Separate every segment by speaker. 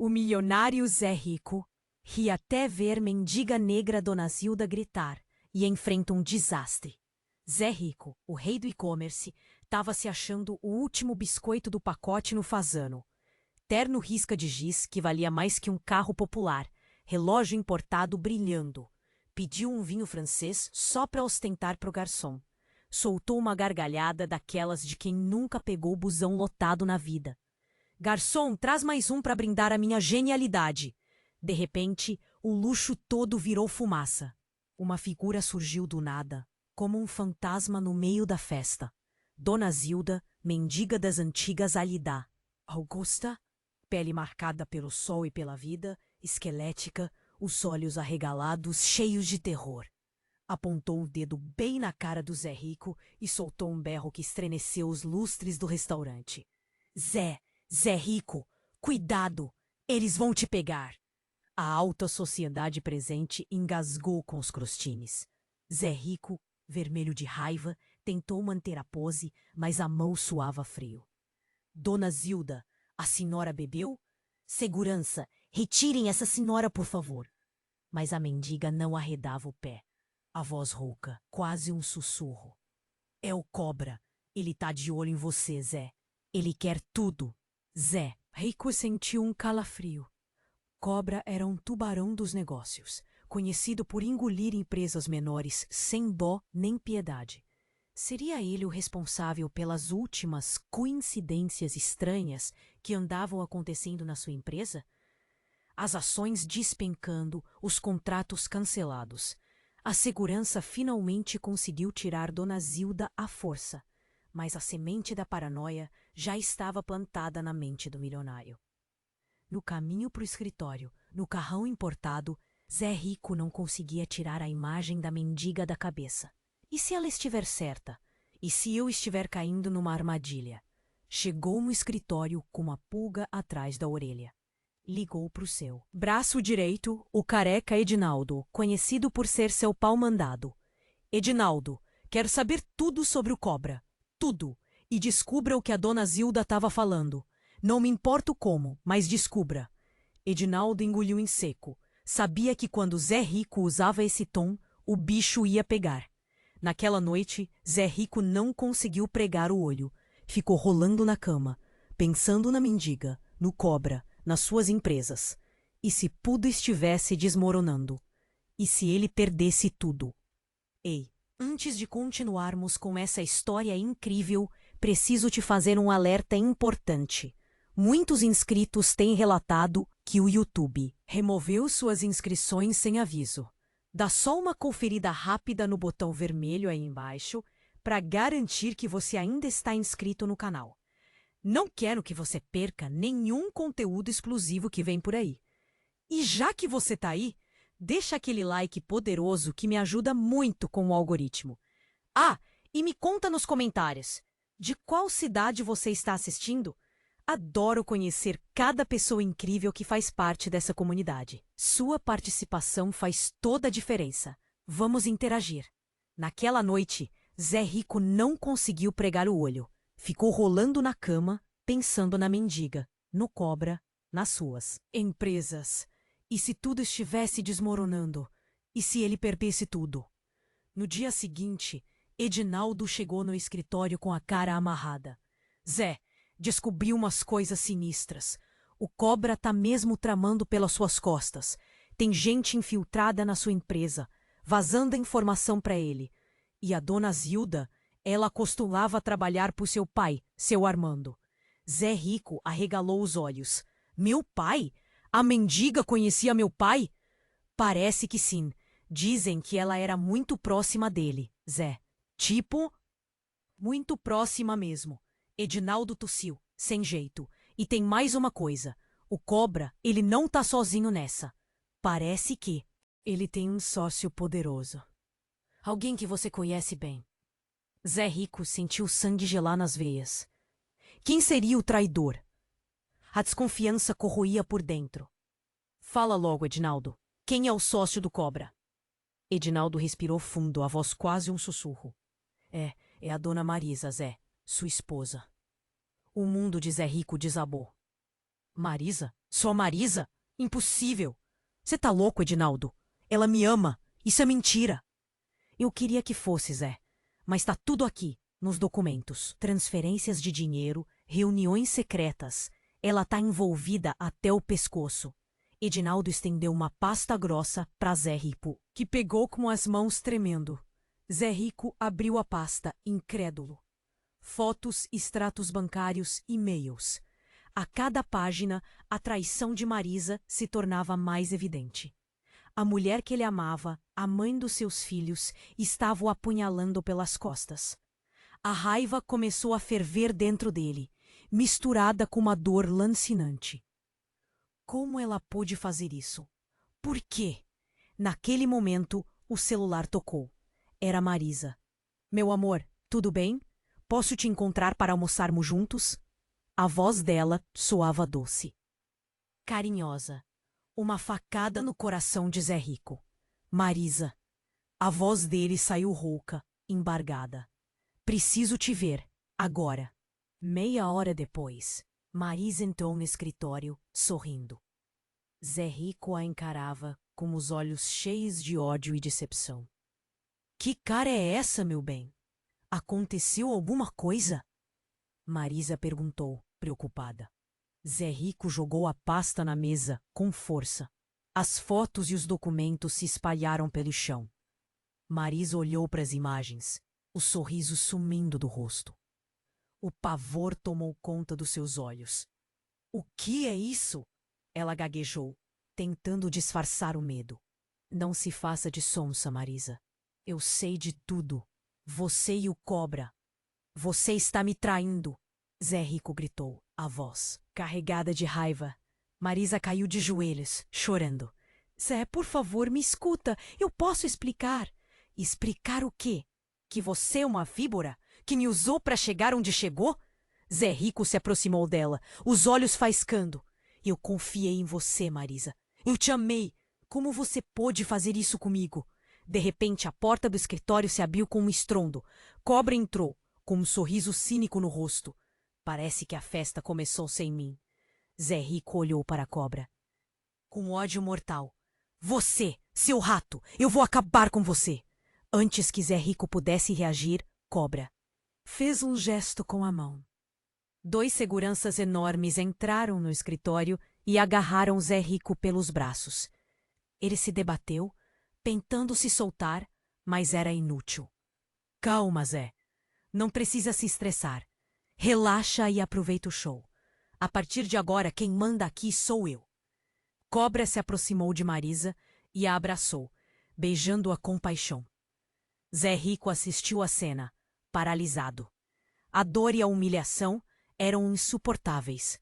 Speaker 1: O milionário Zé Rico ri até ver mendiga negra Dona Zilda gritar e enfrenta um desastre. Zé Rico, o rei do e-commerce, estava se achando o último biscoito do pacote no Fazano. Terno risca de giz que valia mais que um carro popular, relógio importado brilhando. Pediu um vinho francês só para ostentar pro garçom. Soltou uma gargalhada daquelas de quem nunca pegou busão lotado na vida. Garçom, traz mais um para brindar a minha genialidade. De repente, o luxo todo virou fumaça. Uma figura surgiu do nada, como um fantasma no meio da festa. Dona Zilda, mendiga das antigas a lhe dá. Augusta, pele marcada pelo sol e pela vida, esquelética, os olhos arregalados, cheios de terror. Apontou o dedo bem na cara do Zé Rico e soltou um berro que estremeceu os lustres do restaurante. Zé Rico, cuidado! Eles vão te pegar! A alta sociedade presente engasgou com os crostines. Zé Rico, vermelho de raiva, tentou manter a pose, mas a mão suava frio. Dona Zilda, a senhora bebeu? Segurança, retirem essa senhora, por favor. Mas a mendiga não arredava o pé. A voz rouca, quase um sussurro. É o cobra. Ele tá de olho em você, Zé. Ele quer tudo. Zé, Rico sentiu um calafrio. Cobra era um tubarão dos negócios, conhecido por engolir empresas menores sem dó nem piedade. Seria ele o responsável pelas últimas coincidências estranhas que andavam acontecendo na sua empresa? As ações despencando, os contratos cancelados. A segurança finalmente conseguiu tirar Dona Zilda à força, mas a semente da paranoia já estava plantada na mente do milionário. No caminho para o escritório, no carrão importado, Zé Rico não conseguia tirar a imagem da mendiga da cabeça. E se ela estiver certa? E se eu estiver caindo numa armadilha? Chegou no escritório com uma pulga atrás da orelha. Ligou para o seu braço direito, o careca Edinaldo, conhecido por ser seu pau-mandado. Edinaldo, quero saber tudo sobre o cobra. Tudo. E descubra o que a Dona Zilda estava falando. Não me importo como, mas descubra. Edinaldo engoliu em seco. Sabia que quando Zé Rico usava esse tom, o bicho ia pegar. Naquela noite, Zé Rico não conseguiu pregar o olho. Ficou rolando na cama, pensando na mendiga, no cobra, nas suas empresas. E se tudo estivesse desmoronando? E se ele perdesse tudo? Ei, antes de continuarmos com essa história incrível, preciso te fazer um alerta importante. Muitos inscritos têm relatado que o YouTube removeu suas inscrições sem aviso. Dá só uma conferida rápida no botão vermelho aí embaixo para garantir que você ainda está inscrito no canal. Não quero que você perca nenhum conteúdo exclusivo que vem por aí. E já que você está aí, deixa aquele like poderoso que me ajuda muito com o algoritmo. Ah, e me conta nos comentários, de qual cidade você está assistindo? Adoro conhecer cada pessoa incrível que faz parte dessa comunidade. Sua participação faz toda a diferença. Vamos interagir. Naquela noite, Zé Rico não conseguiu pregar o olho. Ficou rolando na cama, pensando na mendiga, no cobra, nas suas empresas. E se tudo estivesse desmoronando? E se ele perdesse tudo? No dia seguinte, Edinaldo chegou no escritório com a cara amarrada. Zé, descobri umas coisas sinistras. O cobra tá mesmo tramando pelas suas costas. Tem gente infiltrada na sua empresa, vazando informação para ele. E a Dona Zilda, ela costumava trabalhar pro seu pai, seu Armando. Zé Rico arregalou os olhos. Meu pai? A mendiga conhecia meu pai? Parece que sim. Dizem que ela era muito próxima dele, Zé. Tipo, muito próxima mesmo. Edinaldo tossiu, sem jeito. E tem mais uma coisa. O cobra, ele não tá sozinho nessa. Parece que ele tem um sócio poderoso. Alguém que você conhece bem. Zé Rico sentiu sangue gelar nas veias. Quem seria o traidor? A desconfiança corroía por dentro. Fala logo, Edinaldo. Quem é o sócio do cobra? Edinaldo respirou fundo, a voz quase um sussurro. É a Dona Marisa, Zé, sua esposa. O mundo de Zé Rico desabou. Marisa? Só Marisa? Impossível. Você tá louco, Edinaldo? Ela me ama. Isso é mentira. Eu queria que fosse, Zé. Mas tá tudo aqui, nos documentos. Transferências de dinheiro, reuniões secretas. Ela tá envolvida até o pescoço. Edinaldo estendeu uma pasta grossa para Zé Rico, que pegou com as mãos tremendo. Zé Rico abriu a pasta, incrédulo. Fotos, extratos bancários, e-mails. A cada página, a traição de Marisa se tornava mais evidente. A mulher que ele amava, a mãe dos seus filhos, estava o apunhalando pelas costas. A raiva começou a ferver dentro dele, misturada com uma dor lancinante. Como ela pôde fazer isso? Por quê? Naquele momento, o celular tocou. Era Marisa. Meu amor, tudo bem? Posso te encontrar para almoçarmos juntos? A voz dela soava doce. Carinhosa. Uma facada no coração de Zé Rico. Marisa. A voz dele saiu rouca, embargada. Preciso te ver, agora. Meia hora depois, Marisa entrou no escritório, sorrindo. Zé Rico a encarava com os olhos cheios de ódio e decepção. Que cara é essa, meu bem? Aconteceu alguma coisa? Marisa perguntou, preocupada. Zé Rico jogou a pasta na mesa, com força. As fotos e os documentos se espalharam pelo chão. Marisa olhou para as imagens, o sorriso sumindo do rosto. O pavor tomou conta dos seus olhos. O que é isso? Ela gaguejou, tentando disfarçar o medo. Não se faça de sonsa, Marisa. Eu sei de tudo. Você e o Cobra. Você está me traindo. Zé Rico gritou, a voz carregada de raiva. Marisa caiu de joelhos, chorando. Zé, por favor, me escuta. Eu posso explicar. Explicar o quê? Que você é uma víbora? Que me usou para chegar onde chegou? Zé Rico se aproximou dela, os olhos faiscando. Eu confiei em você, Marisa. Eu te amei. Como você pôde fazer isso comigo? De repente, a porta do escritório se abriu com um estrondo. Cobra entrou, com um sorriso cínico no rosto. Parece que a festa começou sem mim. Zé Rico olhou para a Cobra. Com ódio mortal. Você, seu rato, eu vou acabar com você. Antes que Zé Rico pudesse reagir, Cobra fez um gesto com a mão. 2 seguranças enormes entraram no escritório e agarraram Zé Rico pelos braços. Ele se debateu, tentando se soltar, mas era inútil. Calma, Zé. Não precisa se estressar. Relaxa e aproveita o show. A partir de agora, quem manda aqui sou eu. Cobra se aproximou de Marisa e a abraçou, beijando-a com paixão. Zé Rico assistiu à cena, paralisado. A dor e a humilhação eram insuportáveis.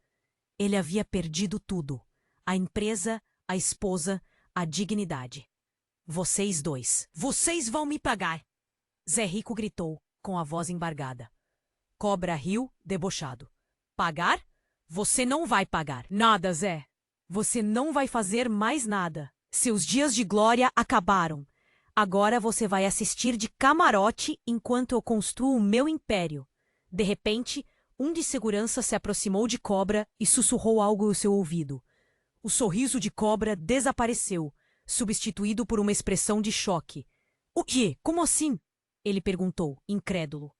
Speaker 1: Ele havia perdido tudo: a empresa, a esposa, a dignidade. Vocês dois, vocês vão me pagar! Zé Rico gritou, com a voz embargada. Cobra riu, debochado. Pagar? Você não vai pagar. Nada, Zé. Você não vai fazer mais nada. Seus dias de glória acabaram. Agora você vai assistir de camarote enquanto eu construo o meu império. De repente, um de segurança se aproximou de Cobra e sussurrou algo ao seu ouvido. O sorriso de Cobra desapareceu, substituído por uma expressão de choque. O quê? Como assim? Ele perguntou, incrédulo.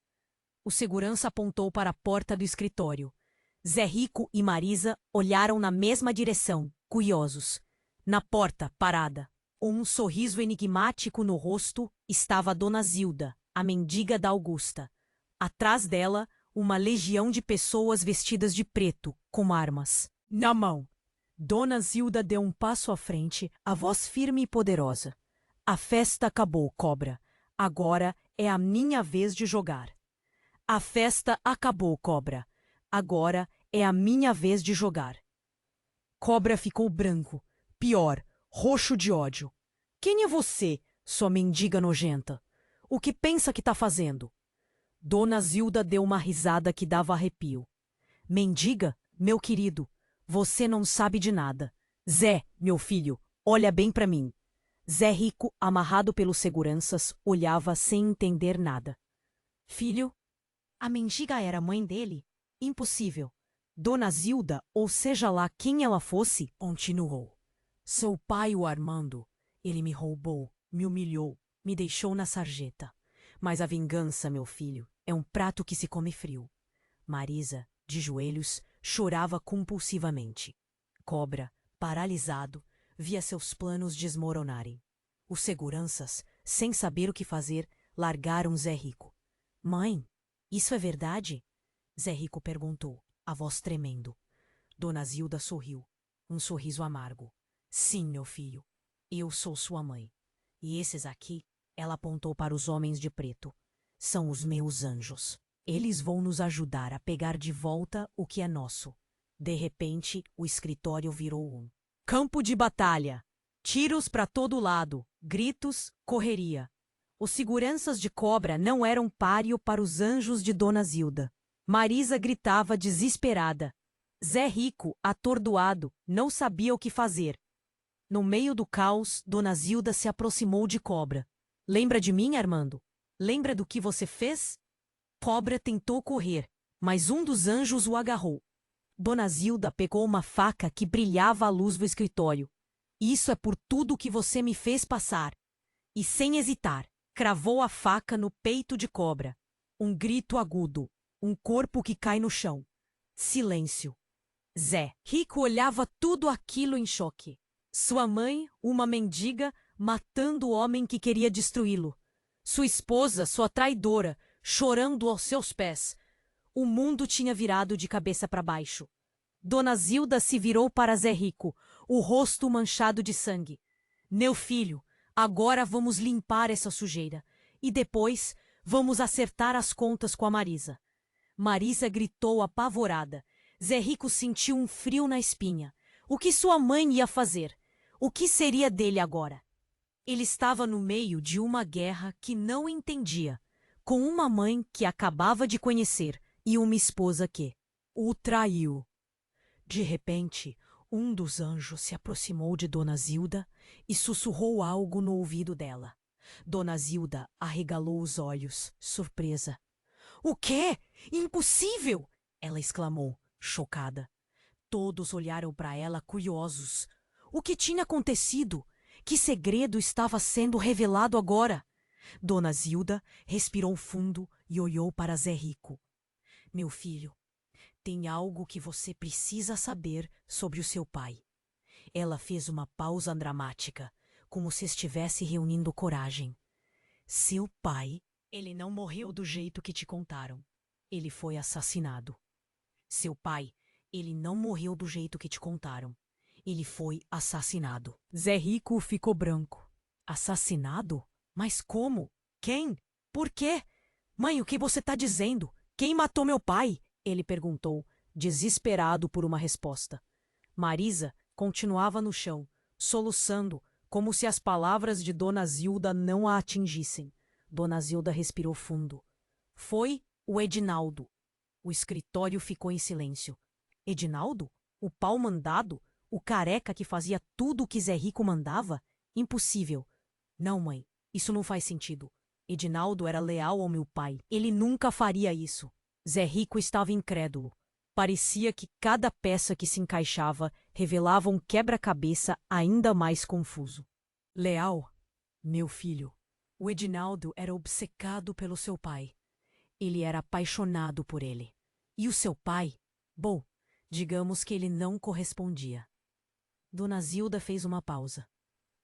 Speaker 1: O segurança apontou para a porta do escritório. Zé Rico e Marisa olharam na mesma direção, curiosos. Na porta, parada, com um sorriso enigmático no rosto, estava Dona Zilda, a mendiga da Augusta. Atrás dela, uma legião de pessoas vestidas de preto, com armas na mão. Dona Zilda deu um passo à frente, a voz firme e poderosa. A festa acabou, Cobra. Agora é a minha vez de jogar. A festa acabou, Cobra. Agora é a minha vez de jogar. Cobra ficou branco, pior, roxo de ódio. Quem é você, sua mendiga nojenta? O que pensa que tá fazendo? Dona Zilda deu uma risada que dava arrepio. Mendiga, meu querido, você não sabe de nada. Zé, meu filho, olha bem para mim. Zé Rico, amarrado pelos seguranças, olhava sem entender nada. Filho? A mendiga era a mãe dele? Impossível. Dona Zilda, ou seja lá quem ela fosse, continuou. Seu pai, o Armando, ele me roubou, me humilhou, me deixou na sarjeta. Mas a vingança, meu filho, é um prato que se come frio. Marisa, de joelhos, chorava compulsivamente. Cobra, paralisado, via seus planos desmoronarem. Os seguranças, sem saber o que fazer, largaram Zé Rico. Mãe, isso é verdade? Zé Rico perguntou, a voz tremendo. Dona Zilda sorriu, um sorriso amargo. Sim, meu filho, eu sou sua mãe. E esses aqui, ela apontou para os homens de preto, são os meus anjos. Eles vão nos ajudar a pegar de volta o que é nosso. De repente, o escritório virou um campo de batalha. Tiros para todo lado, gritos, correria. Os seguranças de Cobra não eram páreo para os anjos de Dona Zilda. Marisa gritava desesperada. Zé Rico, atordoado, não sabia o que fazer. No meio do caos, Dona Zilda se aproximou de Cobra. Lembra de mim, Armando? Lembra do que você fez? Cobra tentou correr, mas um dos anjos o agarrou. Dona Zilda pegou uma faca que brilhava à luz do escritório. Isso é por tudo que você me fez passar. E sem hesitar, cravou a faca no peito de Cobra. Um grito agudo, um corpo que cai no chão. Silêncio. Zé Rico olhava tudo aquilo em choque. Sua mãe, uma mendiga, matando o homem que queria destruí-lo. Sua esposa, sua traidora, chorando aos seus pés. O mundo tinha virado de cabeça para baixo. Dona Zilda se virou para Zé Rico, o rosto manchado de sangue. Meu filho, agora vamos limpar essa sujeira. E depois vamos acertar as contas com a Marisa. Marisa gritou apavorada. Zé Rico sentiu um frio na espinha. O que sua mãe ia fazer? O que seria dele agora? Ele estava no meio de uma guerra que não entendia, com uma mãe que acabava de conhecer e uma esposa que o traiu. De repente, um dos anjos se aproximou de Dona Zilda e sussurrou algo no ouvido dela. Dona Zilda arregalou os olhos, surpresa. O quê? Impossível! Ela exclamou, chocada. Todos olharam para ela curiosos. O que tinha acontecido? Que segredo estava sendo revelado agora? Dona Zilda respirou fundo e olhou para Zé Rico. Meu filho, tem algo que você precisa saber sobre o seu pai. Ela fez uma pausa dramática, como se estivesse reunindo coragem. Seu pai, ele não morreu do jeito que te contaram. Ele foi assassinado. Seu pai, ele não morreu do jeito que te contaram. Ele foi assassinado. Zé Rico ficou branco. Assassinado? Mas como? Quem? Por quê? Mãe, o que você está dizendo? Quem matou meu pai? Ele perguntou, desesperado por uma resposta. Marisa continuava no chão, soluçando, como se as palavras de Dona Zilda não a atingissem. Dona Zilda respirou fundo. Foi o Edinaldo. O escritório ficou em silêncio. Edinaldo? O pau mandado? O careca que fazia tudo o que Zé Rico mandava? Impossível. Não, mãe, isso não faz sentido. Edinaldo era leal ao meu pai. Ele nunca faria isso. Zé Rico estava incrédulo. Parecia que cada peça que se encaixava revelava um quebra-cabeça ainda mais confuso. Leal? Meu filho. O Edinaldo era obcecado pelo seu pai. Ele era apaixonado por ele. E o seu pai? Bom, digamos que ele não correspondia. Dona Zilda fez uma pausa.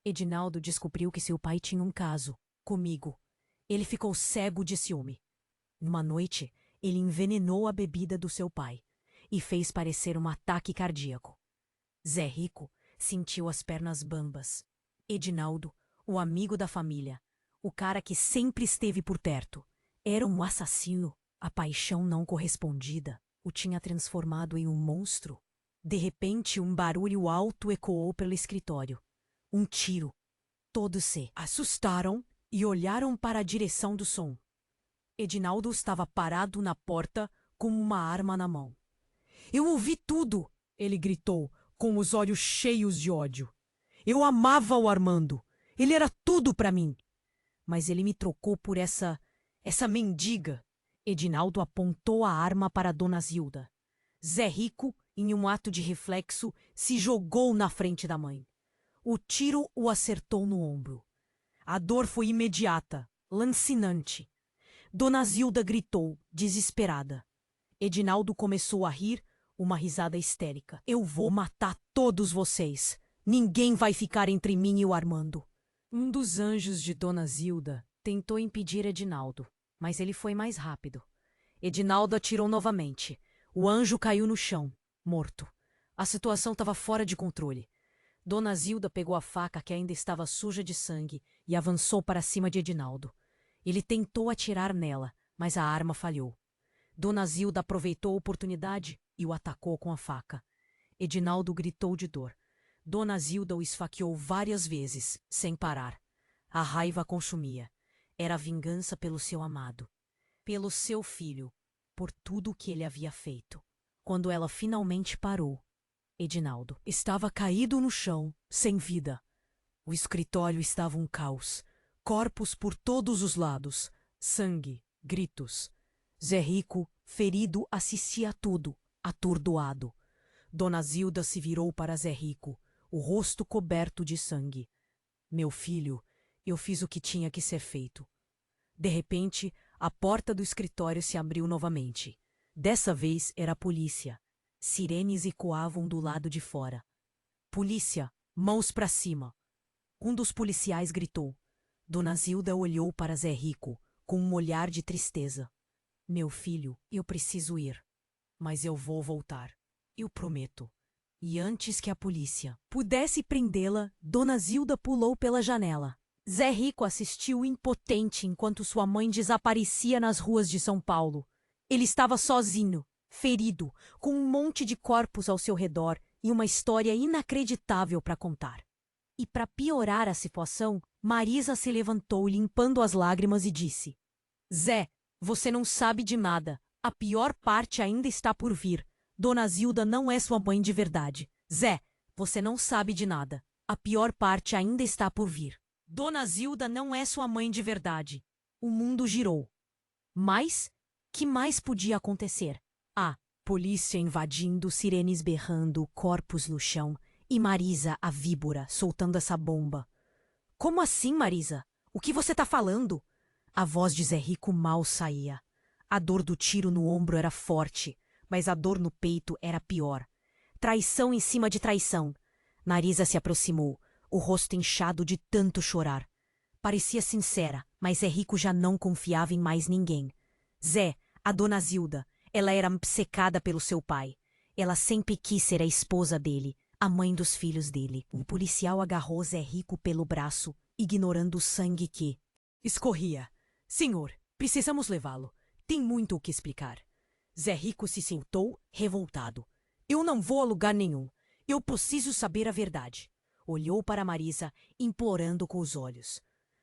Speaker 1: Edinaldo descobriu que seu pai tinha um caso, comigo. Ele ficou cego de ciúme. Numa noite, ele envenenou a bebida do seu pai e fez parecer um ataque cardíaco. Zé Rico sentiu as pernas bambas. Edinaldo, o amigo da família, o cara que sempre esteve por perto, era um assassino. A paixão não correspondida o tinha transformado em um monstro. De repente, um barulho alto ecoou pelo escritório. Um tiro. Todos se assustaram e olharam para a direção do som. Edinaldo estava parado na porta com uma arma na mão. Eu ouvi tudo, ele gritou, com os olhos cheios de ódio. Eu amava o Armando. Ele era tudo para mim. Mas ele me trocou por essa mendiga. Edinaldo apontou a arma para Dona Zilda. Zé Rico, em um ato de reflexo, se jogou na frente da mãe. O tiro o acertou no ombro. A dor foi imediata, lancinante. Dona Zilda gritou, desesperada. Edinaldo começou a rir, uma risada histérica. Eu vou matar todos vocês. Ninguém vai ficar entre mim e o Armando. Um dos anjos de Dona Zilda tentou impedir Edinaldo, mas ele foi mais rápido. Edinaldo atirou novamente. O anjo caiu no chão, morto. A situação estava fora de controle. Dona Zilda pegou a faca que ainda estava suja de sangue e avançou para cima de Edinaldo. Ele tentou atirar nela, mas a arma falhou. Dona Zilda aproveitou a oportunidade e o atacou com a faca. Edinaldo gritou de dor. Dona Zilda o esfaqueou várias vezes, sem parar. A raiva a consumia. Era a vingança pelo seu amado, pelo seu filho, por tudo o que ele havia feito. Quando ela finalmente parou, Edinaldo estava caído no chão, sem vida. O escritório estava um caos. Corpos por todos os lados. Sangue, gritos. Zé Rico, ferido, assistia a tudo, atordoado. Dona Zilda se virou para Zé Rico, o rosto coberto de sangue. Meu filho, eu fiz o que tinha que ser feito. De repente, a porta do escritório se abriu novamente. Dessa vez era a polícia. Sirenes ecoavam do lado de fora. Polícia, mãos para cima. Um dos policiais gritou. Dona Zilda olhou para Zé Rico, com um olhar de tristeza. Meu filho, eu preciso ir. Mas eu vou voltar. Eu prometo. E antes que a polícia pudesse prendê-la, Dona Zilda pulou pela janela. Zé Rico assistiu impotente enquanto sua mãe desaparecia nas ruas de São Paulo. Ele estava sozinho, ferido, com um monte de corpos ao seu redor e uma história inacreditável para contar. E para piorar a situação, Marisa se levantou limpando as lágrimas e disse: Zé, você não sabe de nada. A pior parte ainda está por vir. Dona Zilda não é sua mãe de verdade. Zé, você não sabe de nada. A pior parte ainda está por vir. Dona Zilda não é sua mãe de verdade. O mundo girou. Mas, que mais podia acontecer? Polícia invadindo, sirenes berrando, corpos no chão e Marisa, a víbora, soltando essa bomba. Como assim, Marisa? O que você tá falando? A voz de Zé Rico mal saía. A dor do tiro no ombro era forte, mas a dor no peito era pior. Traição em cima de traição. Marisa se aproximou, o rosto inchado de tanto chorar. Parecia sincera, mas Zé Rico já não confiava em mais ninguém. Zé, a Dona Zilda, ela era obcecada pelo seu pai. Ela sempre quis ser a esposa dele, a mãe dos filhos dele. Um policial agarrou Zé Rico pelo braço, ignorando o sangue que escorria. Senhor, precisamos levá-lo. Tem muito o que explicar. Zé Rico se soltou, revoltado. Eu não vou a lugar nenhum. Eu preciso saber a verdade. Olhou para Marisa, implorando com os olhos.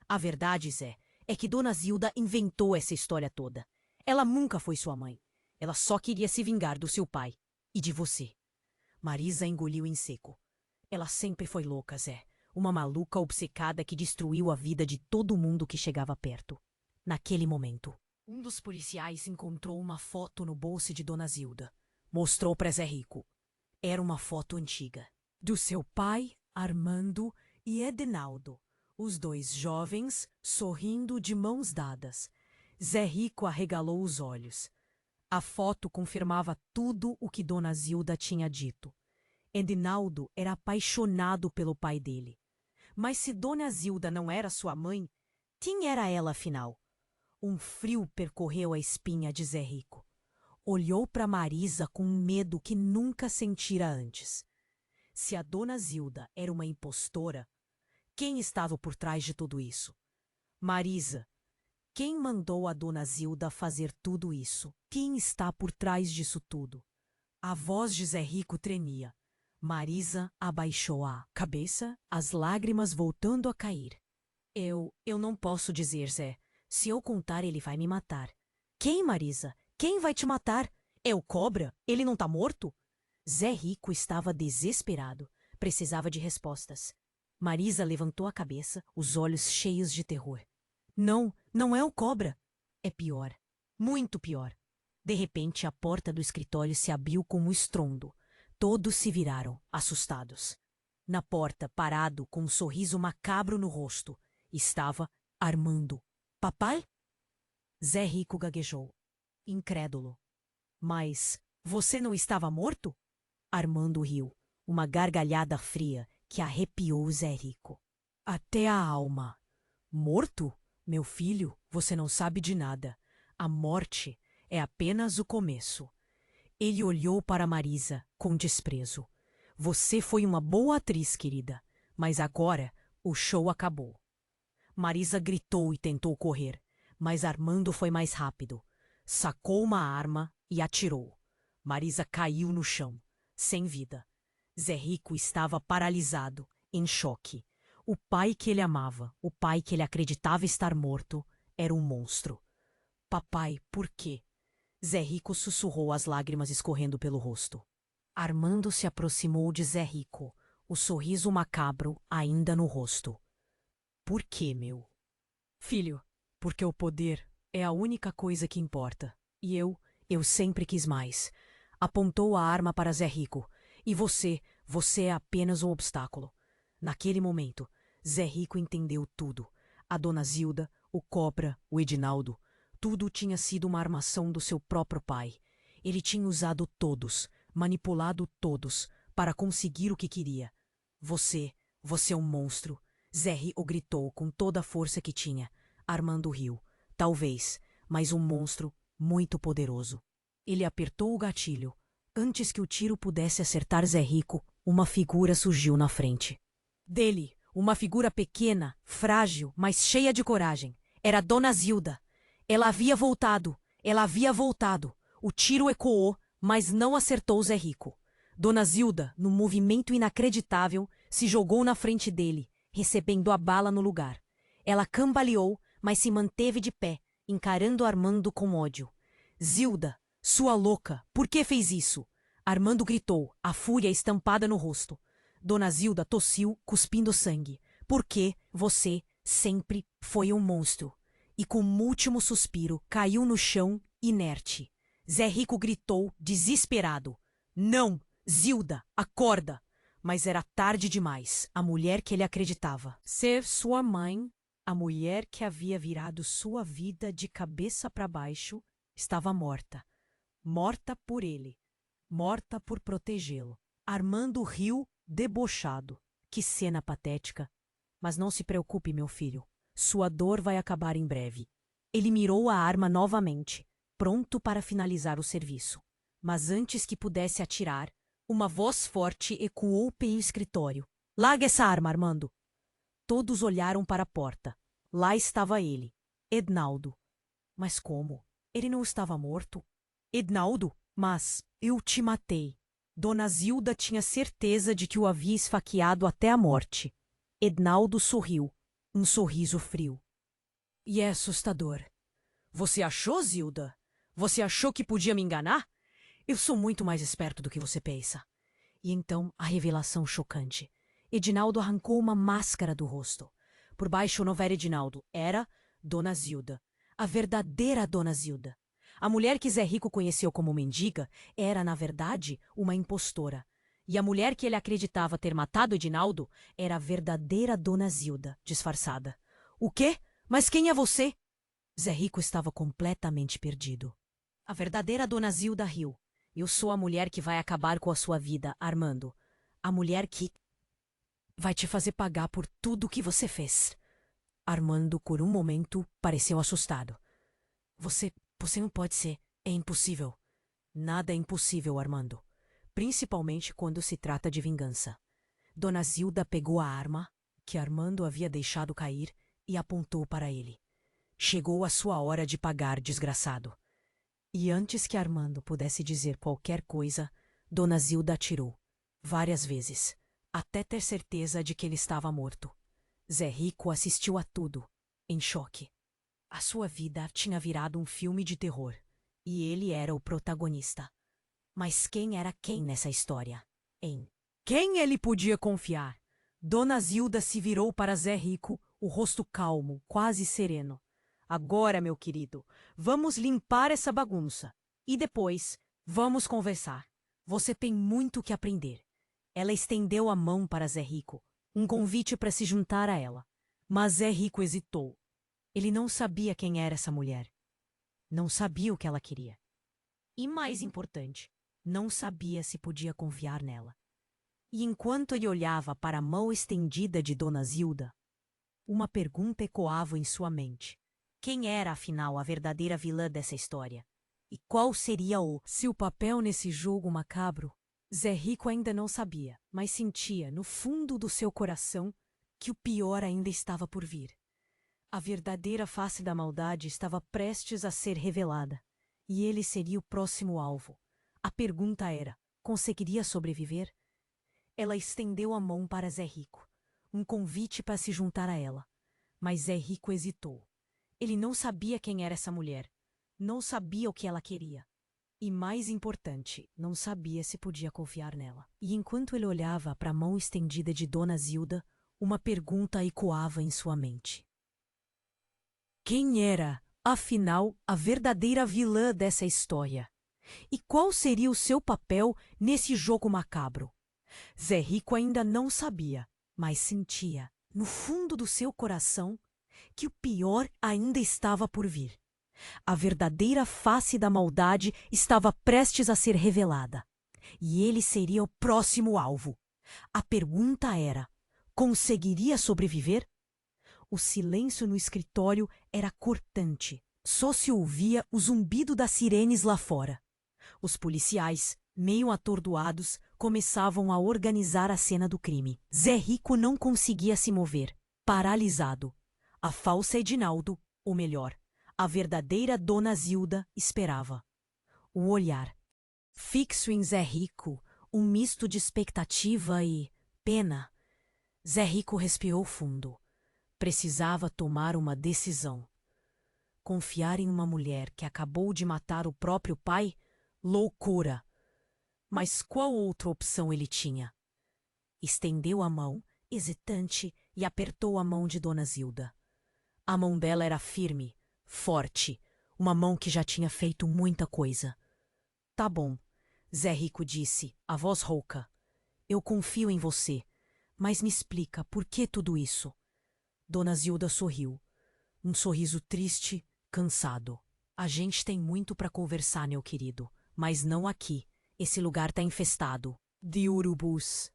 Speaker 1: A verdade, Zé, é que Dona Zilda inventou essa história toda. Ela nunca foi sua mãe. Ela só queria se vingar do seu pai e de você. Marisa engoliu em seco. Ela sempre foi louca, Zé. Uma maluca obcecada que destruiu a vida de todo mundo que chegava perto. Naquele momento, um dos policiais encontrou uma foto no bolso de Dona Zilda. Mostrou para Zé Rico. Era uma foto antiga. Do seu pai, Armando e Edinaldo. Os dois jovens, sorrindo de mãos dadas. Zé Rico arregalou os olhos. A foto confirmava tudo o que Dona Zilda tinha dito. Edinaldo era apaixonado pelo pai dele. Mas se Dona Zilda não era sua mãe, quem era ela afinal? Um frio percorreu a espinha de Zé Rico. Olhou para Marisa com um medo que nunca sentira antes. Se a Dona Zilda era uma impostora, quem estava por trás de tudo isso? Marisa. Quem mandou a Dona Zilda fazer tudo isso? Quem está por trás disso tudo? A voz de Zé Rico tremia. Marisa abaixou a cabeça, as lágrimas voltando a cair. Eu não posso dizer, Zé. Se eu contar, ele vai me matar. Quem, Marisa? Quem vai te matar? É o cobra? Ele não tá morto? Zé Rico estava desesperado. Precisava de respostas. Marisa levantou a cabeça, os olhos cheios de terror. Não, não é o cobra. É pior. Muito pior. De repente, a porta do escritório se abriu com um estrondo. Todos se viraram, assustados. Na porta, parado, com um sorriso macabro no rosto, estava Armando. Papai? Zé Rico gaguejou, incrédulo. Mas você não estava morto? Armando riu, uma gargalhada fria que arrepiou Zé Rico. Até a alma. Morto? Meu filho, você não sabe de nada. A morte é apenas o começo. Ele olhou para Marisa com desprezo. Você foi uma boa atriz, querida, mas agora o show acabou. Marisa gritou e tentou correr, mas Armando foi mais rápido. Sacou uma arma e atirou. Marisa caiu no chão, sem vida. Zé Rico estava paralisado, em choque. O pai que ele amava, o pai que ele acreditava estar morto, era um monstro. Papai, por quê? Zé Rico sussurrou, as lágrimas escorrendo pelo rosto. Armando se aproximou de Zé Rico, o sorriso macabro ainda no rosto. Por quê, meu? Filho, porque o poder é a única coisa que importa. E eu sempre quis mais. Apontou a arma para Zé Rico. E você é apenas um obstáculo. Naquele momento, Zé Rico entendeu tudo. A dona Zilda, o Cobra, o Edinaldo. Tudo tinha sido uma armação do seu próprio pai. Ele tinha usado todos, manipulado todos, para conseguir o que queria. Você é um monstro. Zé Rico gritou com toda a força que tinha. Armando riu. Talvez, mas um monstro muito poderoso. Ele apertou o gatilho. Antes que o tiro pudesse acertar Zé Rico, uma figura surgiu na frente dele. Uma figura pequena, frágil, mas cheia de coragem. Era Dona Zilda. Ela havia voltado. O tiro ecoou, mas não acertou Zé Rico. Dona Zilda, num movimento inacreditável, se jogou na frente dele, recebendo a bala no lugar. Ela cambaleou, mas se manteve de pé, encarando Armando com ódio. Zilda, sua louca, por que fez isso? Armando gritou, a fúria estampada no rosto. Dona Zilda tossiu, cuspindo sangue. Porque você sempre foi um monstro. E com um último suspiro, caiu no chão, inerte. Zé Rico gritou, desesperado. Não, Zilda, acorda! Mas era tarde demais. A mulher que ele acreditava ser sua mãe, a mulher que havia virado sua vida de cabeça para baixo, estava morta. Morta por ele. Morta por protegê-lo. Armando riu, debochado. Que cena patética. Mas não se preocupe, meu filho. Sua dor vai acabar em breve. Ele mirou a arma novamente, pronto para finalizar o serviço. Mas antes que pudesse atirar, uma voz forte ecoou pelo escritório. Larga essa arma, Armando! Todos olharam para a porta. Lá estava ele, Ednaldo. Mas como? Ele não estava morto? Ednaldo, mas eu te matei. Dona Zilda tinha certeza de que o havia esfaqueado até a morte. Ednaldo sorriu, um sorriso frio. E é assustador. Você achou, Zilda? Você achou que podia me enganar? Eu sou muito mais esperto do que você pensa. E então, a revelação chocante. Edinaldo arrancou uma máscara do rosto. Por baixo não era Edinaldo, era Dona Zilda. A verdadeira Dona Zilda. A mulher que Zé Rico conheceu como mendiga era, na verdade, uma impostora. E a mulher que ele acreditava ter matado Edinaldo era a verdadeira Dona Zilda, disfarçada. O quê? Mas quem é você? Zé Rico estava completamente perdido. A verdadeira Dona Zilda riu. Eu sou a mulher que vai acabar com a sua vida, Armando. A mulher que vai te fazer pagar por tudo o que você fez. Armando, por um momento, pareceu assustado. Você não pode ser. É impossível. Nada é impossível, Armando. Principalmente quando se trata de vingança. Dona Zilda pegou a arma, que Armando havia deixado cair, e apontou para ele. Chegou a sua hora de pagar, desgraçado. E antes que Armando pudesse dizer qualquer coisa, Dona Zilda atirou. Várias vezes. Até ter certeza de que ele estava morto. Zé Rico assistiu a tudo, em choque. A sua vida tinha virado um filme de terror. E ele era o protagonista. Mas quem era quem nessa história? Em quem ele podia confiar? Dona Zilda se virou para Zé Rico, o rosto calmo, quase sereno. Agora, meu querido, vamos limpar essa bagunça. E depois, vamos conversar. Você tem muito que aprender. Ela estendeu a mão para Zé Rico, um convite para se juntar a ela. Mas Zé Rico hesitou. Ele não sabia quem era essa mulher. Não sabia o que ela queria. E mais importante, não sabia se podia confiar nela. E enquanto ele olhava para a mão estendida de Dona Zilda, uma pergunta ecoava em sua mente. Quem era, afinal, a verdadeira vilã dessa história? E qual seria seu papel nesse jogo macabro? Zé Rico ainda não sabia, mas sentia, no fundo do seu coração, que o pior ainda estava por vir. A verdadeira face da maldade estava prestes a ser revelada, e ele seria o próximo alvo. A pergunta era: conseguiria sobreviver? Ela estendeu a mão para Zé Rico, um convite para se juntar a ela. Mas Zé Rico hesitou. Ele não sabia quem era essa mulher, não sabia o que ela queria. E mais importante, não sabia se podia confiar nela. E enquanto ele olhava para a mão estendida de Dona Zilda, uma pergunta ecoava em sua mente. Quem era, afinal, a verdadeira vilã dessa história? E qual seria o seu papel nesse jogo macabro? Zé Rico ainda não sabia, mas sentia, no fundo do seu coração, que o pior ainda estava por vir. A verdadeira face da maldade estava prestes a ser revelada. E ele seria o próximo alvo. A pergunta era: conseguiria sobreviver? O silêncio no escritório era cortante. Só se ouvia o zumbido das sirenes lá fora. Os policiais, meio atordoados, começavam a organizar a cena do crime. Zé Rico não conseguia se mover, paralisado. A falsa Edinaldo, ou melhor, a verdadeira Dona Zilda, esperava. O olhar, fixo em Zé Rico, um misto de expectativa e pena. Zé Rico respirou fundo. Precisava tomar uma decisão. Confiar em uma mulher que acabou de matar o próprio pai? Loucura! Mas qual outra opção ele tinha? Estendeu a mão, hesitante, e apertou a mão de Dona Zilda. A mão dela era firme, forte, uma mão que já tinha feito muita coisa. Tá bom, Zé Rico disse, a voz rouca. Eu confio em você, mas me explica por que tudo isso? Dona Zilda sorriu. Um sorriso triste, cansado. A gente tem muito para conversar, meu querido, mas não aqui. Esse lugar tá infestado de urubus.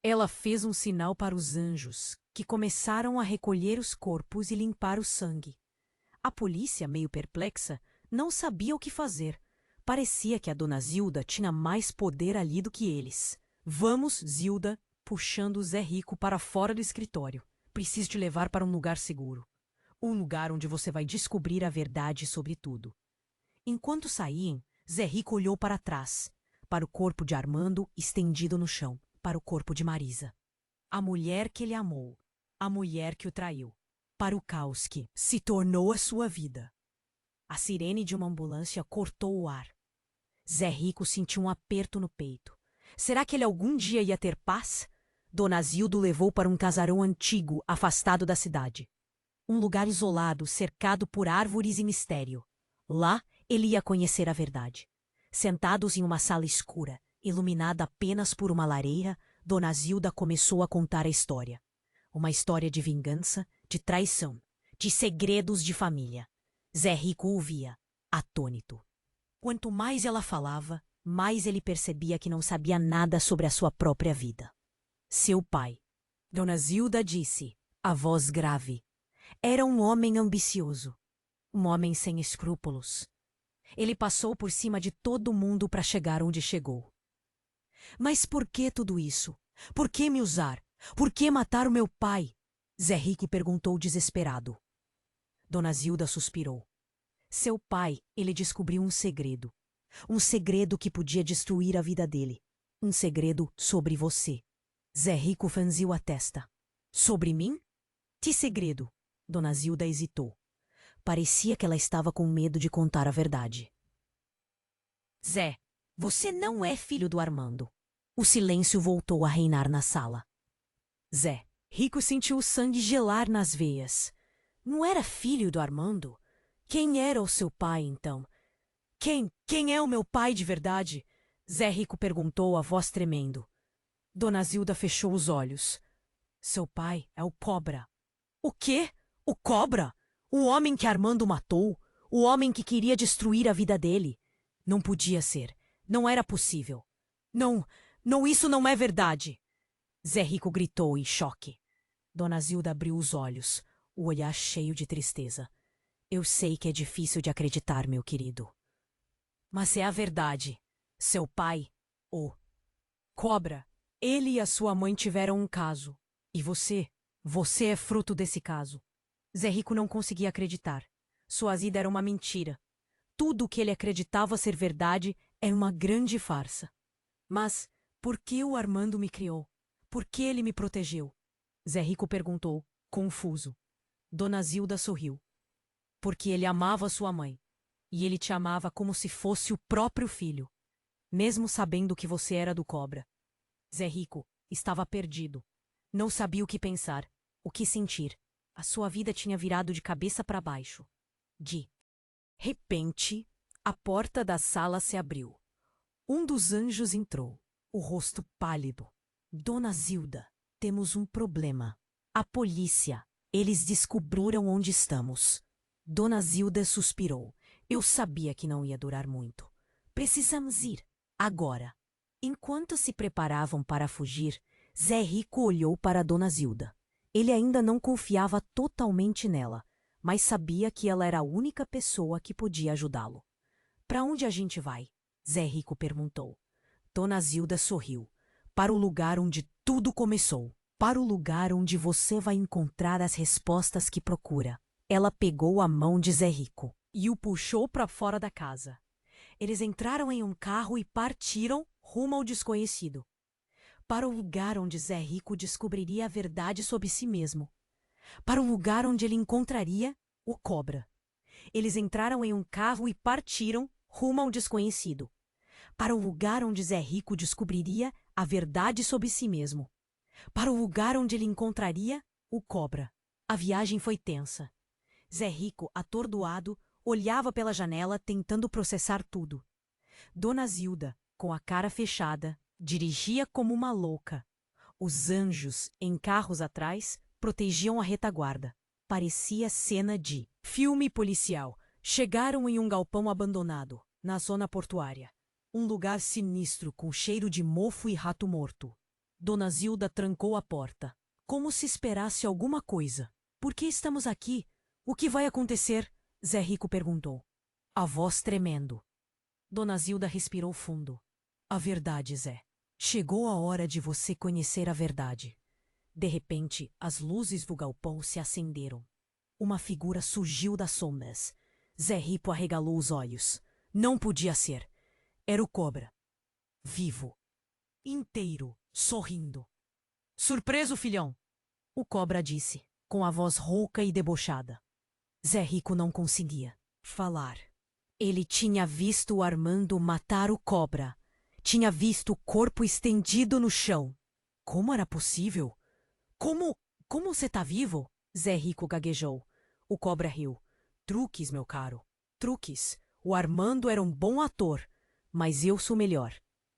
Speaker 1: Ela fez um sinal para os anjos, que começaram a recolher os corpos e limpar o sangue. A polícia, meio perplexa, não sabia o que fazer. Parecia que a Dona Zilda tinha mais poder ali do que eles. Vamos, Zilda, puxando Zé Rico para fora do escritório. Preciso te levar para um lugar seguro. Um lugar onde você vai descobrir a verdade sobre tudo. Enquanto saíam, Zé Rico olhou para trás, para o corpo de Armando estendido no chão, para o corpo de Marisa. A mulher que ele amou, a mulher que o traiu, para o caos que se tornou a sua vida. A sirene de uma ambulância cortou o ar. Zé Rico sentiu um aperto no peito. Será que ele algum dia ia ter paz? Dona Zilda o levou para um casarão antigo, afastado da cidade. Um lugar isolado, cercado por árvores e mistério. Lá, ele ia conhecer a verdade. Sentados em uma sala escura, iluminada apenas por uma lareira, Dona Zilda começou a contar a história. Uma história de vingança, de traição, de segredos de família. Zé Rico ouvia, atônito. Quanto mais ela falava, mais ele percebia que não sabia nada sobre a sua própria vida. Seu pai, Dona Zilda disse, a voz grave, era um homem ambicioso, um homem sem escrúpulos. Ele passou por cima de todo mundo para chegar onde chegou. Mas por que tudo isso? Por que me usar? Por que matar o meu pai? Zé Rico perguntou desesperado. Dona Zilda suspirou. Seu pai, ele descobriu um segredo. Um segredo que podia destruir a vida dele. Um segredo sobre você. Zé Rico franziu a testa. Sobre mim? Que segredo? Dona Zilda hesitou. Parecia que ela estava com medo de contar a verdade. Zé, você não é filho do Armando. O silêncio voltou a reinar na sala. Zé Rico sentiu o sangue gelar nas veias. Não era filho do Armando? Quem era o seu pai, então? Quem é o meu pai de verdade? Zé Rico perguntou, a voz tremendo. Dona Zilda fechou os olhos. Seu pai é o Cobra. O quê? O Cobra? O homem que Armando matou? O homem que queria destruir a vida dele? Não podia ser. Não era possível. Não, isso não é verdade. Zé Rico gritou em choque. Dona Zilda abriu os olhos, o olhar cheio de tristeza. Eu sei que é difícil de acreditar, meu querido. Mas é a verdade. Seu pai, o Cobra, ele e a sua mãe tiveram um caso. E você é fruto desse caso. Zé Rico não conseguia acreditar. Sua vida era uma mentira. Tudo o que ele acreditava ser verdade é uma grande farsa. Mas por que o Armando me criou? Por que ele me protegeu? Zé Rico perguntou, confuso. Dona Zilda sorriu. Porque ele amava sua mãe. E ele te amava como se fosse o próprio filho. Mesmo sabendo que você era do Cobra. Zé Rico estava perdido. Não sabia o que pensar, o que sentir. A sua vida tinha virado de cabeça para baixo. De repente, a porta da sala se abriu. Um dos anjos entrou, o rosto pálido. Dona Zilda, temos um problema. A polícia. Eles descobriram onde estamos. Dona Zilda suspirou. Eu sabia que não ia durar muito. Precisamos ir. Agora. Enquanto se preparavam para fugir, Zé Rico olhou para Dona Zilda. Ele ainda não confiava totalmente nela, mas sabia que ela era a única pessoa que podia ajudá-lo. Para onde a gente vai? Zé Rico perguntou. Dona Zilda sorriu. Para o lugar onde tudo começou. Para o lugar onde você vai encontrar as respostas que procura. Ela pegou a mão de Zé Rico e o puxou para fora da casa. Eles entraram em um carro e partiram rumo ao desconhecido. Para o lugar onde Zé Rico descobriria a verdade sobre si mesmo. Para o lugar onde ele encontraria o Cobra. Eles entraram em um carro e partiram rumo ao desconhecido. Para o lugar onde Zé Rico descobriria a verdade sobre si mesmo. Para o lugar onde ele encontraria o Cobra. A viagem foi tensa. Zé Rico, atordoado, olhava pela janela tentando processar tudo. Dona Zilda, com a cara fechada, dirigia como uma louca. Os anjos, em carros atrás, protegiam a retaguarda. Parecia cena de filme policial. Chegaram em um galpão abandonado, na zona portuária. Um lugar sinistro com cheiro de mofo e rato morto. Dona Zilda trancou a porta, como se esperasse alguma coisa. Por que estamos aqui? O que vai acontecer? Zé Rico perguntou, a voz tremendo. Dona Zilda respirou fundo. A verdade, Zé. Chegou a hora de você conhecer a verdade. De repente, as luzes do galpão se acenderam. Uma figura surgiu das sombras. Zé Rico arregalou os olhos. Não podia ser. Era o Cobra. Vivo. Inteiro. Sorrindo. Surpreso, filhão? O Cobra disse, com a voz rouca e debochada. Zé Rico não conseguia falar. Ele tinha visto o Armando matar o Cobra. Tinha visto o corpo estendido no chão. Como era possível? Como você tá vivo? Zé Rico gaguejou. O Cobra riu. Truques, meu caro. Truques. O Armando era um bom ator, mas eu sou melhor.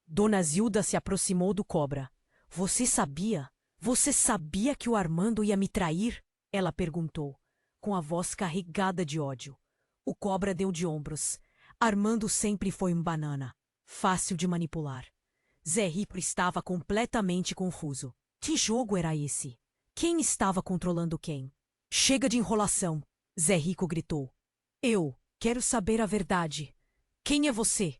Speaker 1: Dona Zilda se aproximou do Cobra. Você sabia? Você sabia que o Armando ia me trair? Ela perguntou, com a voz carregada de ódio. O Cobra deu de ombros. Armando sempre foi um banana. Fácil de manipular. Zé Rico estava completamente confuso. Que jogo era esse? Quem estava controlando quem? Chega de enrolação, Zé Rico gritou. Eu quero saber a verdade. Quem é você?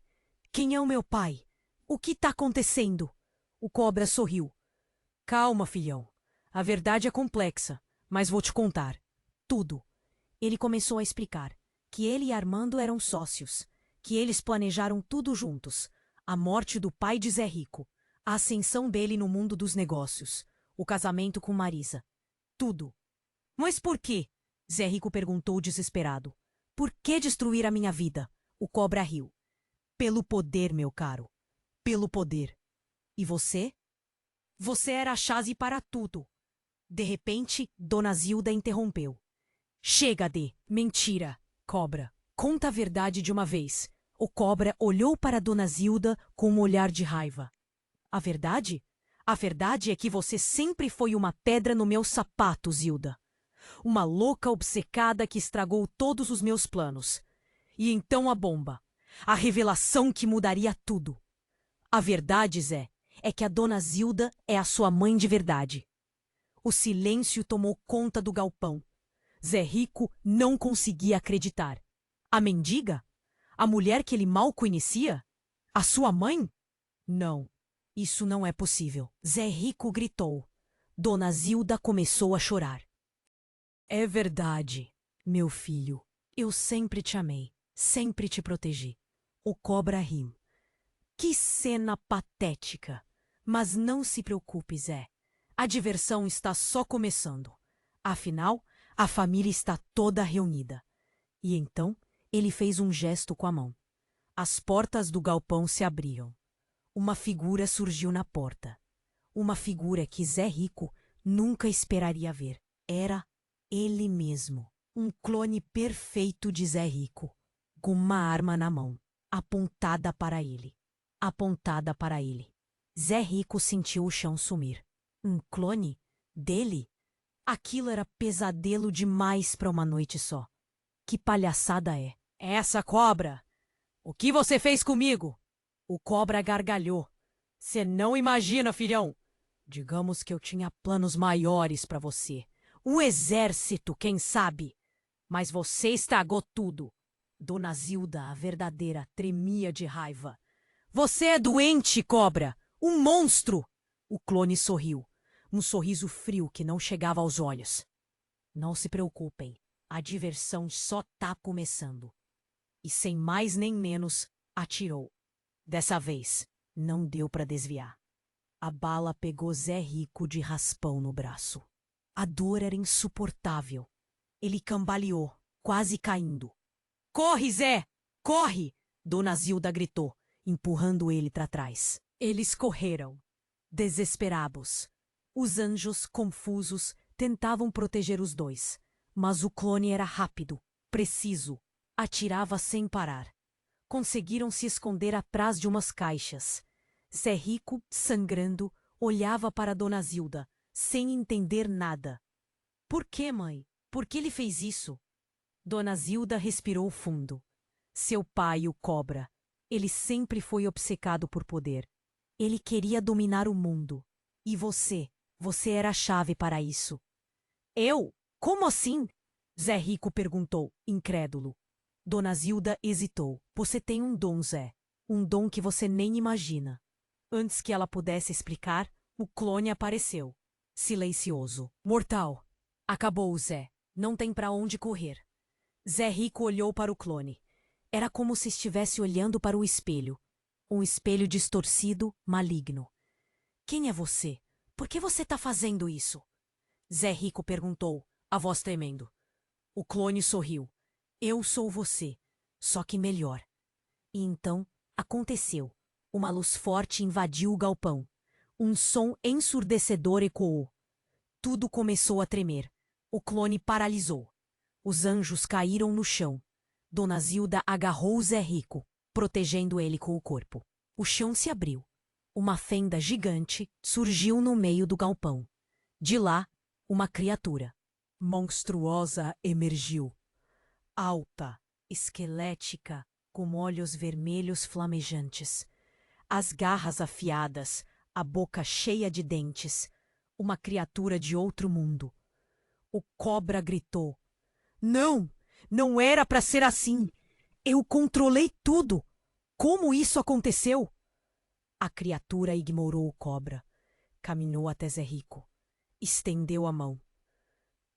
Speaker 1: Quem é o meu pai? O que está acontecendo? O Cobra sorriu. Calma, filhão. A verdade é complexa, mas vou te contar. Tudo. Ele começou a explicar que ele e Armando eram sócios, que eles planejaram tudo juntos. A morte do pai de Zé Rico, a ascensão dele no mundo dos negócios, o casamento com Marisa. Tudo. Mas por quê? Zé Rico perguntou desesperado. Por que destruir a minha vida? O Cobra riu. Pelo poder, meu caro. Pelo poder. E você? Você era a chave para tudo. De repente, Dona Zilda interrompeu. Chega de mentira, Cobra. Conta a verdade de uma vez, O cobra olhou para Dona Zilda com um olhar de raiva. A verdade? A verdade é que você sempre foi uma pedra no meu sapato, Zilda. Uma louca obcecada que estragou todos os meus planos. E então a bomba. A revelação que mudaria tudo. A verdade, Zé, é que a Dona Zilda é a sua mãe de verdade. O silêncio tomou conta do galpão. Zé Rico não conseguia acreditar. A mendiga? A mulher que ele mal conhecia? A sua mãe? Não, isso não é possível. Zé Rico gritou. Dona Zilda começou a chorar. É verdade, meu filho. Eu sempre te amei, sempre te protegi. O cobra riu. Que cena patética! Mas não se preocupe, Zé. A diversão está só começando. Afinal, a família está toda reunida. E então ele fez um gesto com a mão. As portas do galpão se abriam. Uma figura surgiu na porta. Uma figura que Zé Rico nunca esperaria ver. Era ele mesmo. Um clone perfeito de Zé Rico, com uma arma na mão, apontada para ele. Apontada para ele. Zé Rico sentiu o chão sumir. Um clone? Dele? Aquilo era pesadelo demais para uma noite só. Que palhaçada é! Essa cobra! O que você fez comigo? O cobra gargalhou. Você não imagina, filhão. Digamos que eu tinha planos maiores para você. Um exército, quem sabe? Mas você estragou tudo. Dona Zilda, a verdadeira, tremia de raiva. Você é doente, cobra! Um monstro! O clone sorriu. Um sorriso frio que não chegava aos olhos. Não se preocupem. A diversão só tá começando. E sem mais nem menos, atirou. Dessa vez, não deu para desviar. A bala pegou Zé Rico de raspão no braço. A dor era insuportável. Ele cambaleou, quase caindo. Corre, Zé! Corre! Dona Zilda gritou, empurrando ele para trás. Eles correram, desesperados. Os anjos, confusos, tentavam proteger os dois. Mas o clone era rápido, preciso. Atirava sem parar. Conseguiram se esconder atrás de umas caixas. Zé Rico, sangrando, olhava para Dona Zilda, sem entender nada. Por que, mãe? Por que ele fez isso? Dona Zilda respirou fundo. Seu pai, o cobra. Ele sempre foi obcecado por poder. Ele queria dominar o mundo. E você era a chave para isso. Eu? Como assim? Zé Rico perguntou, incrédulo. Dona Zilda hesitou. Você tem um dom, Zé. Um dom que você nem imagina. Antes que ela pudesse explicar, o clone apareceu. Silencioso. Mortal. Acabou, Zé. Não tem para onde correr. Zé Rico olhou para o clone. Era como se estivesse olhando para o espelho. Um espelho distorcido, maligno. Quem é você? Por que você está fazendo isso? Zé Rico perguntou, a voz tremendo. O clone sorriu. Eu sou você, só que melhor. E então, aconteceu. Uma luz forte invadiu o galpão. Um som ensurdecedor ecoou. Tudo começou a tremer. O clone paralisou. Os anjos caíram no chão. Dona Zilda agarrou Zé Rico, protegendo ele com o corpo. O chão se abriu. Uma fenda gigante surgiu no meio do galpão. De lá, uma criatura monstruosa emergiu. Alta, esquelética, com olhos vermelhos flamejantes. As garras afiadas, a boca cheia de dentes. Uma criatura de outro mundo. O cobra gritou. Não! Não era para ser assim! Eu controlei tudo! Como isso aconteceu? A criatura ignorou o cobra. Caminhou até Zé Rico. Estendeu a mão.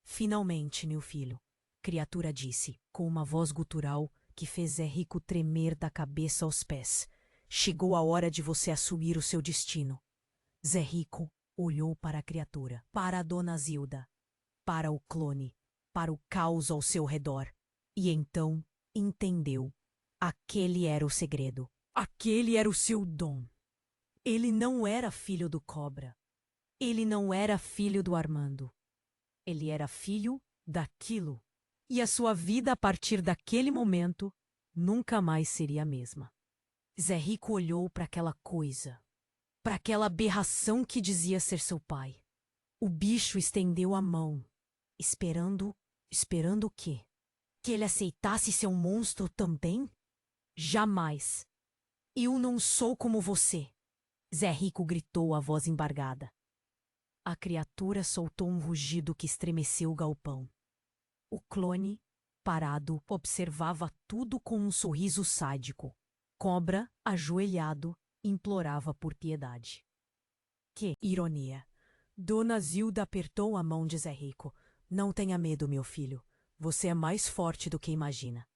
Speaker 1: Finalmente, meu filho, criatura disse, com uma voz gutural que fez Zé Rico tremer da cabeça aos pés. Chegou a hora de você assumir o seu destino. Zé Rico olhou para a criatura, para a Dona Zilda, para o clone, para o caos ao seu redor. E então entendeu. Aquele era o segredo. Aquele era o seu dom. Ele não era filho do cobra. Ele não era filho do Armando. Ele era filho daquilo. E a sua vida a partir daquele momento nunca mais seria a mesma. Zé Rico olhou para aquela coisa, para aquela aberração que dizia ser seu pai. O bicho estendeu a mão, esperando o quê? Que ele aceitasse ser um monstro também? Jamais. Eu não sou como você, Zé Rico gritou a voz embargada. A criatura soltou um rugido que estremeceu o galpão. O clone, parado, observava tudo com um sorriso sádico. Cobra, ajoelhado, implorava por piedade. Que ironia! Dona Zilda apertou a mão de Zé Rico. Não tenha medo, meu filho. Você é mais forte do que imagina.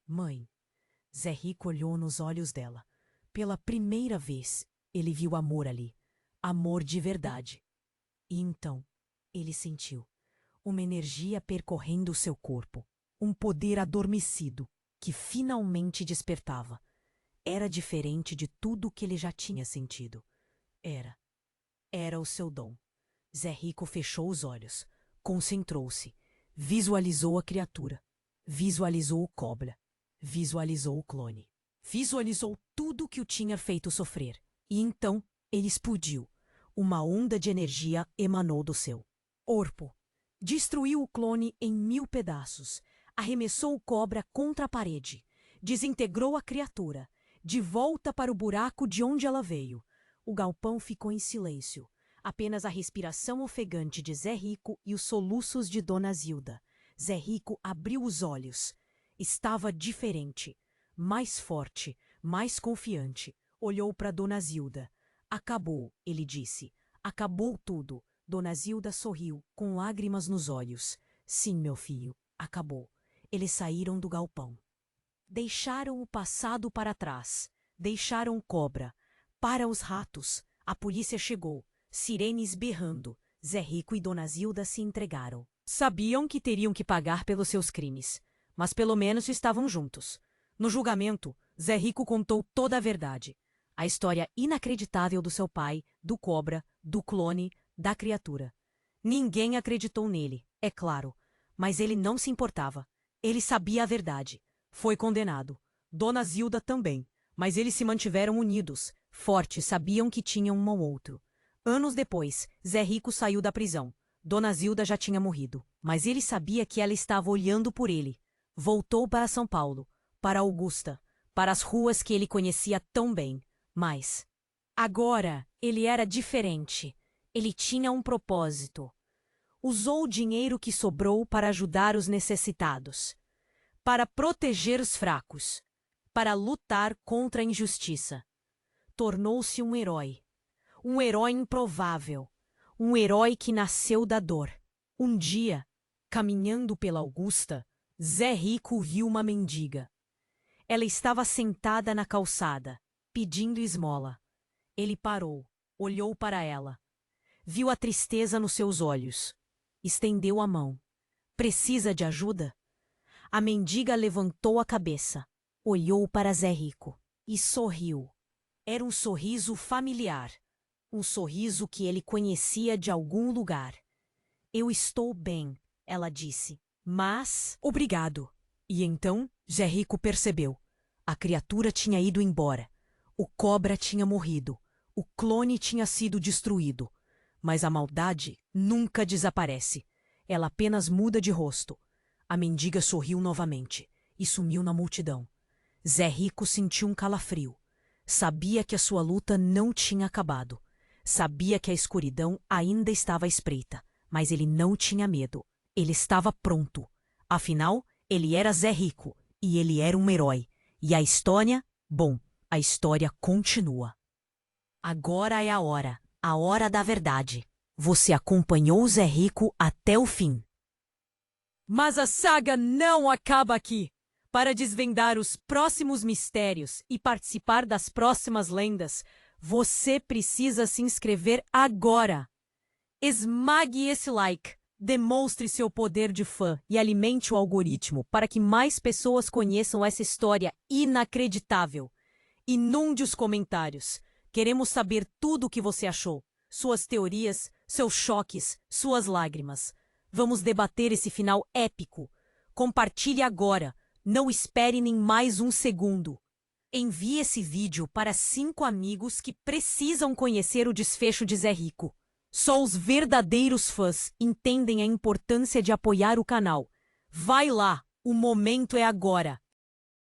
Speaker 1: Mãe. Zé Rico olhou nos olhos dela. Pela primeira vez, ele viu amor ali. Amor de verdade. E então, ele sentiu uma energia percorrendo o seu corpo. Um poder adormecido, que finalmente despertava. Era diferente de tudo que ele já tinha sentido. Era o seu dom. Zé Rico fechou os olhos, concentrou-se, visualizou a criatura, visualizou o cobra, visualizou o clone, visualizou tudo que o tinha feito sofrer. E então ele explodiu. Uma onda de energia emanou do seu corpo. Destruiu o clone em 1000 pedaços, arremessou o cobra contra a parede, desintegrou a criatura, de volta para o buraco de onde ela veio. O galpão ficou em silêncio. Apenas a respiração ofegante de Zé Rico e os soluços de Dona Zilda. Zé Rico abriu os olhos. Estava diferente, mais forte, mais confiante. Olhou para Dona Zilda. Acabou, ele disse. Acabou tudo. Dona Zilda sorriu, com lágrimas nos olhos. Sim, meu filho, acabou. Eles saíram do galpão. Deixaram o passado para trás. Deixaram Cobra. Para os ratos. A polícia chegou. Sirenes berrando. Zé Rico e Dona Zilda se entregaram. Sabiam que teriam que pagar pelos seus crimes, mas pelo menos estavam juntos. No julgamento, Zé Rico contou toda a verdade. A história inacreditável do seu pai, do cobra, do clone, da criatura. Ninguém acreditou nele, é claro, mas ele não se importava. Ele sabia a verdade. Foi condenado. Dona Zilda também, mas eles se mantiveram unidos, fortes, sabiam que tinham um ao outro. Anos depois, Zé Rico saiu da prisão. Dona Zilda já tinha morrido, mas ele sabia que ela estava olhando por ele. Voltou para São Paulo, para Augusta, para as ruas que ele conhecia tão bem. Mas agora ele era diferente. Ele tinha um propósito. Usou o dinheiro que sobrou para ajudar os necessitados, para proteger os fracos, para lutar contra a injustiça. Tornou-se um herói improvável, um herói que nasceu da dor. Um dia, caminhando pela Augusta, Zé Rico viu uma mendiga. Ela estava sentada na calçada, pedindo esmola. Ele parou, olhou para ela. Viu a tristeza nos seus olhos. Estendeu a mão. Precisa de ajuda? A mendiga levantou a cabeça, olhou para Zé Rico e sorriu. Era um sorriso familiar, um sorriso que ele conhecia de algum lugar. Eu estou bem, ela disse, mas... Obrigado. E então Zé Rico percebeu. A criatura tinha ido embora. O cobra tinha morrido. O clone tinha sido destruído. Mas a maldade nunca desaparece. Ela apenas muda de rosto. A mendiga sorriu novamente e sumiu na multidão. Zé Rico sentiu um calafrio. Sabia que a sua luta não tinha acabado. Sabia que a escuridão ainda estava à espreita, mas ele não tinha medo. Ele estava pronto. Afinal, ele era Zé Rico e ele era um herói. E a história? Bom, a história continua. Agora é a hora da verdade. Você acompanhou Zé Rico até o fim. Mas a saga não acaba aqui. Para desvendar os próximos mistérios e participar das próximas lendas, você precisa se inscrever agora. Esmague esse like, demonstre seu poder de fã e alimente o algoritmo para que mais pessoas conheçam essa história inacreditável. Inunde os comentários. Queremos saber tudo o que você achou. Suas teorias, seus choques, suas lágrimas. Vamos debater esse final épico. Compartilhe agora. Não espere nem mais um segundo. Envie esse vídeo para 5 amigos que precisam conhecer o desfecho de Zé Rico. Só os verdadeiros fãs entendem a importância de apoiar o canal. Vai lá, o momento é agora.